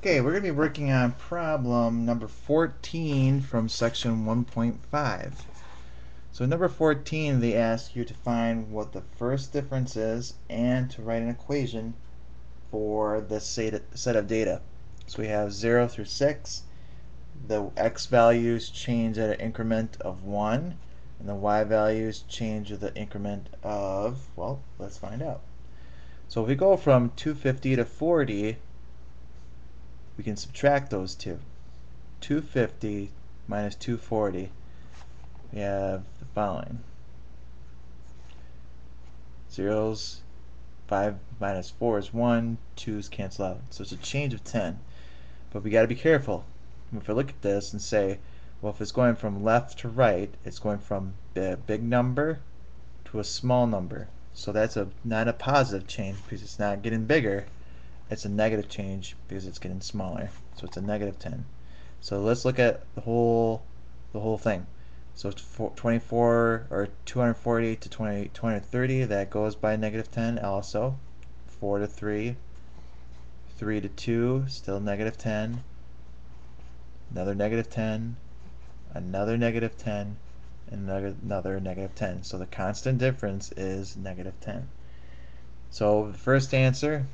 Okay, we're going to be working on problem number 14 from section 1.5. So number 14, they ask you to find what the first difference is and to write an equation for this set of data. So we have 0 through 6. The x values change at an increment of 1, and the y values change with the increment of, well, let's find out. So if we go from 250 to 40, we can subtract those two. 250 minus 240, we have the following. Zeros, 5 minus 4 is 1, 2's cancel out. So it's a change of 10. But we got to be careful. If we look at this and say, well, if it's going from left to right, it's going from a big number to a small number. So that's not a positive change because it's not getting bigger. It's a negative change because it's getting smaller. So it's a negative 10. So let's look at the whole thing. So it's 24 or 240 to 230, that goes by negative 10 also. 4 to 3, 3 to 2, still negative 10. Another negative 10, another negative 10, and another negative 10. So the constant difference is negative 10. So the first answer,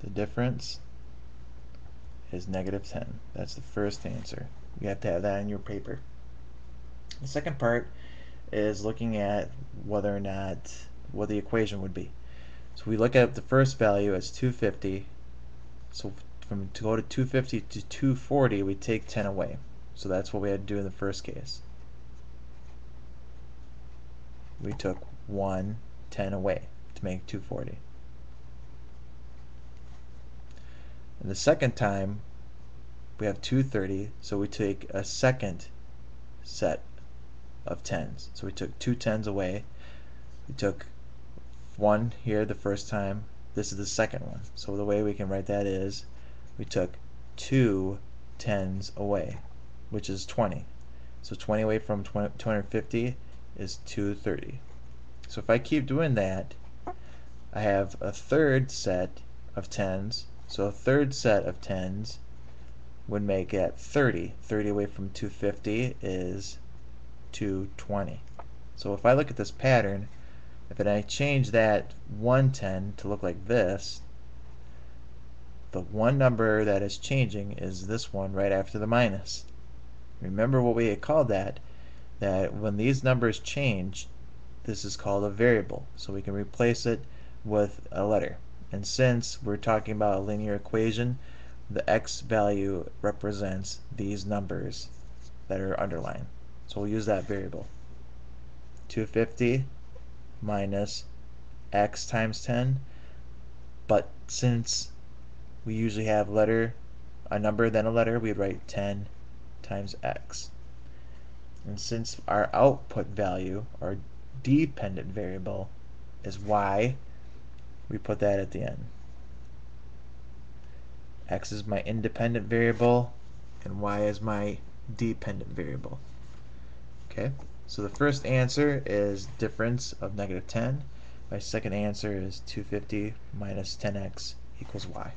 the difference is negative 10. That's the first answer. You have to have that in your paper. The second part is looking at whether or not what the equation would be. So we look at the first value as 250. So to go to 250 to 240, we take 10 away. So that's what we had to do in the first case. We took 10 away to make 240. And the second time, we have 230, so we take a second set of 10s. So we took 2 10s away. We took 1 here the first time. This is the second one. So the way we can write that is we took 2 10s away, which is 20. So 20 away from 250 is 230. So if I keep doing that, I have a third set of 10s. So a third set of 10s would make it 30. 30 away from 250 is 220. So if I look at this pattern, if I change that 110 to look like this, the one number that is changing is this one right after the minus. Remember what we had called that when these numbers change, this is called a variable. So we can replace it with a letter. And since we're talking about a linear equation, the x value represents these numbers that are underlined. So we'll use that variable. 250 minus x times 10. But since we usually have a number then a letter, we'd write 10 times x. And since our output value, our dependent variable, is y, we put that at the end. X is my independent variable and y is my dependent variable. Okay, so the first answer is difference of negative 10. My second answer is 250 minus 10x equals y.